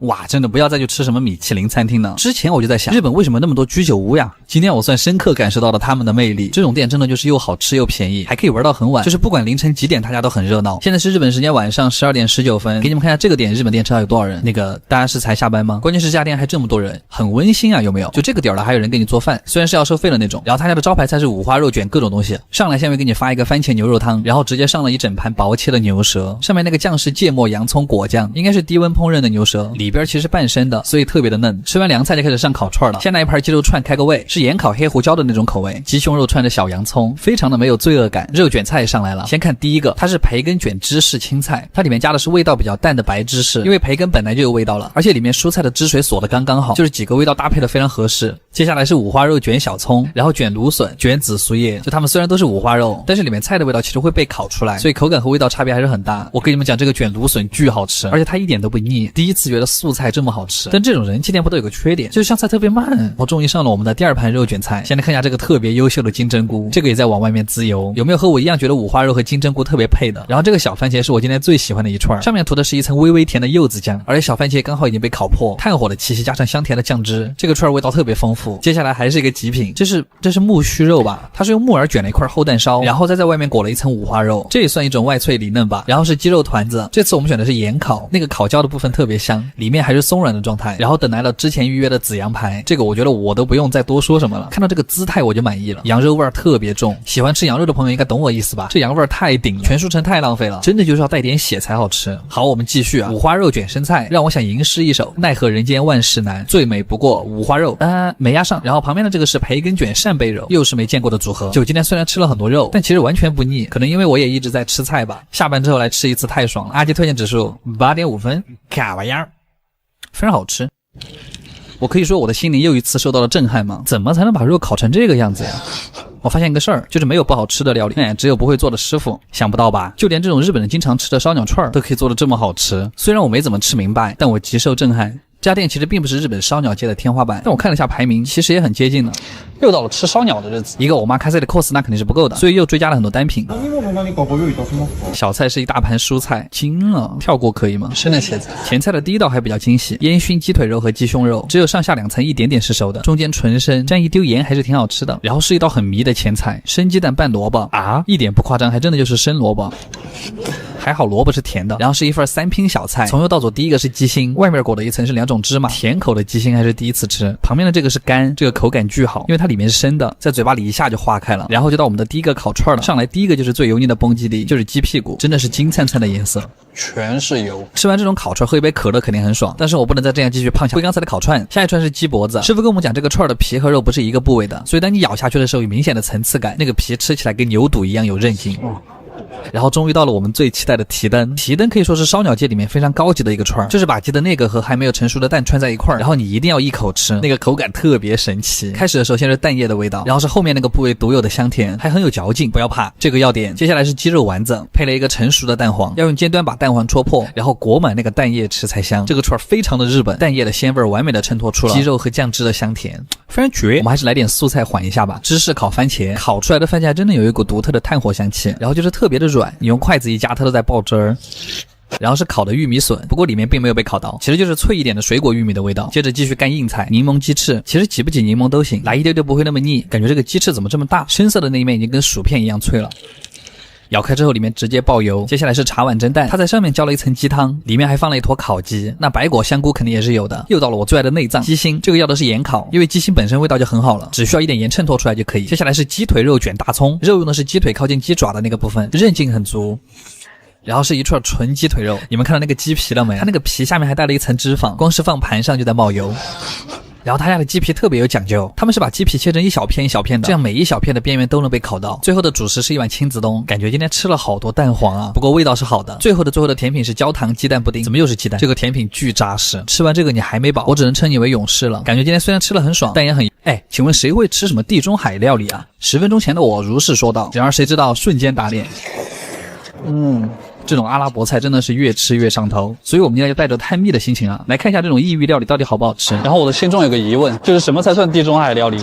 哇，真的不要再去吃什么米其林餐厅了。之前我就在想，日本为什么那么多居酒屋呀？今天我算深刻感受到了他们的魅力。这种店真的就是又好吃又便宜，还可以玩到很晚，就是不管凌晨几点，大家都很热闹。现在是日本时间晚上12点19分，给你们看一下这个点日本店知道有多少人。那个大家是才下班吗？关键是这家店还这么多人，很温馨啊，有没有？就这个点了还有人给你做饭，虽然是要收费的那种。然后他家的招牌菜是五花肉卷各种东西，上来下面给你发一个番茄牛肉汤，然后直接上了一整盘薄切的牛舌，上面那个酱是芥末洋葱果酱，应该是低温烹饪的牛舌，里边其实半生的，所以特别的嫩。吃完凉菜就开始上烤串了，先来一盘鸡肉串开个胃，是盐烤黑胡椒的那种口味，鸡胸肉串着小洋葱，非常的没有罪恶感。肉卷菜上来了，先看第一个，它是培根卷芝士青菜，它里面加的是味道比较淡的白芝士，因为培根本来就有味道了，而且里面蔬菜的汁水锁的刚刚好，就是几个味道搭配的非常合适。接下来是五花肉卷小葱，然后卷芦笋，卷紫苏叶，就它们虽然都是五花肉，但是里面菜的味道其实会被烤出来，所以口感和味道差别还是很大。我跟你们讲，这个卷芦笋巨好吃，而且它一点都不腻，第一次觉得素菜这么好吃。但这种人气店铺都有个缺点，就是上菜特别慢。我终于上了我们的第二盘肉卷菜，先来看一下这个特别优秀的金针菇，这个也在往外面滋油。有没有和我一样觉得五花肉和金针菇特别配的？然后这个小番茄是我今天最喜欢的一串，上面涂的是一层微微甜的柚子酱，而且小番茄刚好已经被烤破，炭火的气息加上香甜的酱汁，这个串味道特别丰富。接下来还是一个极品，这是木须肉吧？它是用木耳卷了一块厚蛋烧，然后再在外面裹了一层五花肉，这也算一种外脆里嫩吧。然后是鸡肉团子，这次我们选的是盐烤，那个烤焦的部分特别香，里面还是松软的状态。然后等来了之前预约的紫羊排，这个我觉得我都不用再多说什么了，看到这个姿态我就满意了，羊肉味儿特别重，喜欢吃羊肉的朋友应该懂我意思吧？这羊味儿太顶了，全熟成太浪费了，真的就是要带点血才好吃。好，我们继续啊，五花肉卷生菜，让我想吟诗一首，奈何人间万事难，最美不过五花肉。没压上。然后旁边的这个是培根卷扇贝肉，又是没见过的组合。就今天虽然吃了很多肉，但其实完全不腻，可能因为我也一直在吃菜吧。下班之后来吃一次太爽了。阿基推荐指数8.5分，卡哇呀，非常好吃。我可以说我的心灵又一次受到了震撼吗？怎么才能把肉烤成这个样子呀？我发现一个事儿，就是没有不好吃的料理，只有不会做的师傅。想不到吧？就连这种日本人经常吃的烧鸟串都可以做得这么好吃。虽然我没怎么吃明白，但我极受震撼。这家店其实并不是日本烧鸟界的天花板，但我看了一下排名，其实也很接近的。又到了吃烧鸟的日子，一个我妈开赛的 cos 那肯定是不够的，所以又追加了很多单品。小菜是一大盘蔬菜，惊了，跳过可以吗？生的茄子。前菜的第一道还比较惊喜，烟熏鸡腿肉和鸡胸肉，只有上下两层一点点是熟的，中间纯生，蘸一丢盐还是挺好吃的。然后是一道很迷的前菜，生鸡蛋拌萝卜啊，一点不夸张，还真的就是生萝卜。还好萝卜是甜的，然后是一份3拼小菜，从右到左，第一个是鸡心，外面裹的一层是2种芝麻，甜口的鸡心还是第一次吃。旁边的这个是肝，这个口感巨好，因为它里面是生的，在嘴巴里一下就化开了。然后就到我们的第一个烤串了，上来第一个就是最油腻的崩鸡粒，就是鸡屁股，真的是金灿灿的颜色，全是油。吃完这种烤串喝一杯可乐肯定很爽，但是我不能再这样继续胖下去。刚才的烤串，下一串是鸡脖子，师傅跟我们讲这个串的皮和肉不是一个部位的，所以当你咬下去的时候有明显的层次感，那个皮吃起来跟牛肚一样有韧性。然后终于到了我们最期待的提灯，提灯可以说是烧鸟界里面非常高级的一个串，就是把鸡的那个和还没有成熟的蛋串在一块儿，然后你一定要一口吃，那个口感特别神奇。开始的时候先是蛋液的味道，然后是后面那个部位独有的香甜，还很有嚼劲，不要怕，这个要点。接下来是鸡肉丸子，配了一个成熟的蛋黄，要用尖端把蛋黄戳破，然后裹满那个蛋液吃才香。这个串非常的日本，蛋液的鲜味完美的衬托出了鸡肉和酱汁的香甜，非常绝。我们还是来点素菜缓一下吧。芝士烤番茄，烤出来的番茄还真的有一股独特的炭火香气，然后就是特别的软，你用筷子一夹它都在爆汁儿。然后是烤的玉米笋，不过里面并没有被烤到，其实就是脆一点的水果玉米的味道。接着继续干硬菜，柠檬鸡翅，其实挤不挤柠檬都行，来一丢丢不会那么腻。感觉这个鸡翅怎么这么大，深色的那一面已经跟薯片一样脆了。咬开之后里面直接爆油。接下来是茶碗蒸蛋，它在上面浇了一层鸡汤，里面还放了一坨烤鸡，那白果香菇肯定也是有的。又到了我最爱的内脏鸡心，这个要的是盐烤，因为鸡心本身味道就很好了，只需要一点盐衬托出来就可以。接下来是鸡腿肉卷大葱，肉用的是鸡腿靠近鸡爪的那个部分，韧劲很足。然后是一串纯鸡腿肉，你们看到那个鸡皮了没？它那个皮下面还带了一层脂肪，光是放盘上就在冒油。然后他家的鸡皮特别有讲究，他们是把鸡皮切成一小片一小片的，这样每一小片的边缘都能被烤到。最后的主食是一碗亲子冬，感觉今天吃了好多蛋黄啊，不过味道是好的。最后的甜品是焦糖鸡蛋布丁，怎么又是鸡蛋？这个甜品巨扎实，吃完这个你还没饱，我只能称你为勇士了。感觉今天虽然吃了很爽，但也很……请问谁会吃什么地中海料理啊？10分钟前的我如是说道，然而谁知道瞬间打脸。这种阿拉伯菜真的是越吃越上头，所以我们今天就带着探秘的心情啊，来看一下这种异域料理到底好不好吃。然后我的心中有个疑问，就是什么才算地中海料理？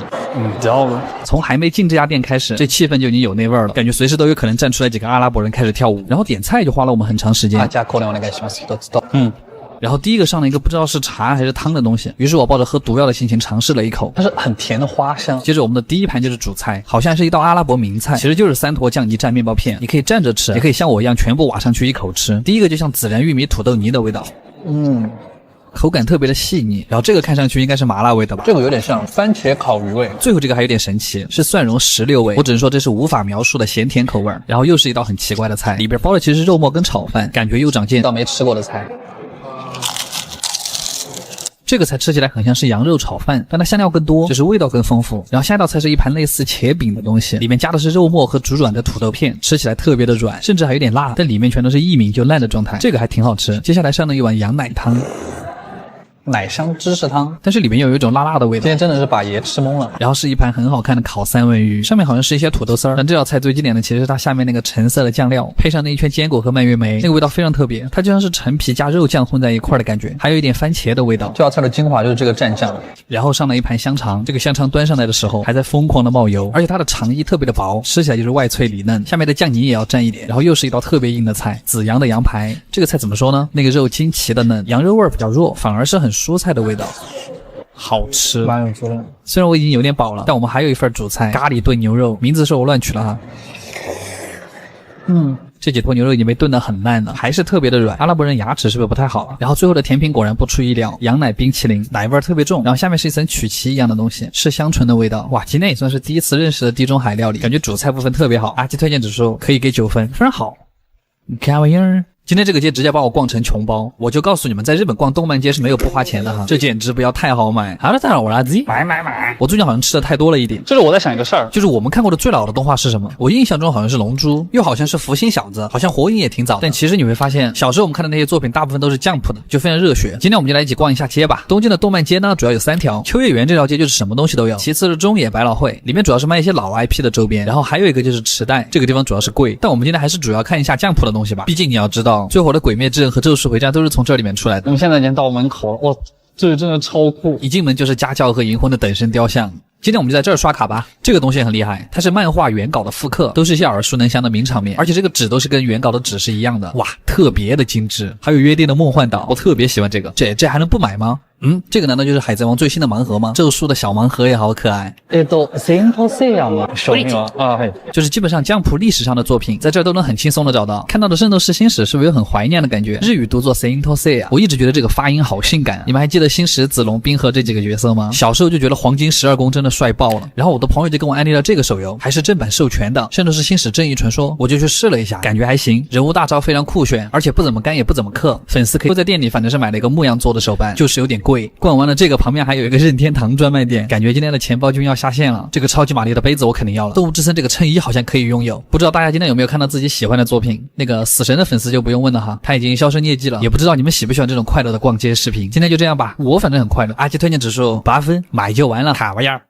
知道吗？从还没进这家店开始，这气氛就已经有那味儿了，感觉随时都有可能站出来几个阿拉伯人开始跳舞。然后点菜就花了我们很长时间。然后第一个上了一个不知道是茶还是汤的东西，于是我抱着喝毒药的心情尝试了一口，它是很甜的花香。接着我们的第一盘就是主菜，好像是一道阿拉伯名菜，其实就是3坨酱泥蘸面包片，你可以站着吃，也可以像我一样全部挖上去一口吃。第一个就像孜然玉米土豆泥的味道，口感特别的细腻，然后这个看上去应该是麻辣味的吧，这个有点像番茄烤鱼味。最后这个还有点神奇，是蒜蓉石榴味，我只能说这是无法描述的咸甜口味。然后又是一道很奇怪的菜，里边包的其实是肉末跟炒饭，感觉又长见，一道没吃过的菜。这个菜吃起来很像是羊肉炒饭，但它香料更多，就是味道更丰富。然后下一道菜是一盘类似茄饼的东西，里面加的是肉末和煮软的土豆片，吃起来特别的软，甚至还有点辣，但里面全都是一抿就烂的状态，这个还挺好吃。接下来上了一碗羊奶汤，奶香芝士汤，但是里面又有一种辣辣的味道，今天真的是把爷吃懵了。然后是一盘很好看的烤三文鱼，上面好像是一些土豆丝儿，但这道菜最经典的其实是它下面那个橙色的酱料，配上那一圈坚果和蔓越莓，那个味道非常特别，它就像是陈皮加肉酱混在一块的感觉，还有一点番茄的味道。这道菜的精华就是这个蘸酱。然后上了一盘香肠，这个香肠端上来的时候还在疯狂的冒油，而且它的肠衣特别的薄，吃起来就是外脆里嫩，下面的酱泥也要蘸一点。然后又是一道特别硬的菜，紫阳的羊排，这个菜怎么说呢？那个肉惊奇的嫩，羊肉味比较弱，反而是很蔬菜的味道。好吃，蛮有滋味。虽然我已经有点饱了，但我们还有一份主菜，咖喱炖牛肉，名字是我乱取了哈。这几坨牛肉已经被炖得很烂了，还是特别的软。阿拉伯人牙齿是不是不太好啊？然后最后的甜品果然不出意料，羊奶冰淇淋，奶味特别重，然后下面是一层曲奇一样的东西，是香醇的味道。哇，今天也算是第一次认识的地中海料理，感觉主菜部分特别好，阿基推荐指数可以给9分，非常好。你看玩意儿。今天这个街直接把我逛成穷包，我就告诉你们，在日本逛动漫街是没有不花钱的哈，这简直不要太好买。好了，大家好，我是阿 Z， 买，我最近好像吃的太多了一点。这是我在想一个事儿，就是我们看过的最老的动画是什么？我印象中好像是龙珠，又好像是福星小子，好像火影也挺早的。但其实你会发现，小时候我们看的那些作品大部分都是 Jump 的，就非常热血。今天我们就来一起逛一下街吧。东京的动漫街呢，主要有3条。秋叶原这条街就是什么东西都有，其次是中野百老汇，里面主要是卖一些老 IP 的周边，然后还有一个就是池袋，这个地方主要是贵。但我们今天还是主要看一下 Jump 的东西吧，毕竟你要知道，最火的鬼灭之刃和咒术回战都是从这里面出来的。我们现在已经到门口了，哇，这真的超酷！一进门就是家教和银魂的等身雕像。今天我们就在这儿刷卡吧。这个东西很厉害，它是漫画原稿的复刻，都是一些耳熟能详的名场面，而且这个纸都是跟原稿的纸是一样的，哇，特别的精致。还有约定的梦幻岛，我特别喜欢这个。这还能不买吗？这个难道就是海贼王最新的盲盒吗？咒术的小盲盒也好可爱。就是基本上江浦历史上的作品，在这儿都能很轻松的找到。看到的圣斗士星矢是不是有很怀念的感觉？日语读作 Saint Seiya， 我一直觉得这个发音好性感。你们还记得星矢、子龙、冰河这几个角色吗？小时候就觉得黄金12宫真的帅爆了。然后我的朋友就跟我安利了这个手游，还是正版授权的，圣斗士星矢正义传说，我就去试了一下，感觉还行，人物大招非常酷炫，而且不怎么干也不怎么氪。粉丝可以在店里反正是买了一个牧羊座的手办，就是有点贵。逛完了这个，旁边还有一个任天堂专卖店，感觉今天的钱包君要下线了。这个超级玛丽的杯子我肯定要了。动物之森这个衬衣好像可以拥有，不知道大家今天有没有看到自己喜欢的作品？那个死神的粉丝就不用问了哈，他已经销声匿迹了。也不知道你们喜不喜欢这种快乐的逛街视频。今天就这样吧，我反正很快乐。阿基推荐指数8分，买就完了，卡玩意儿。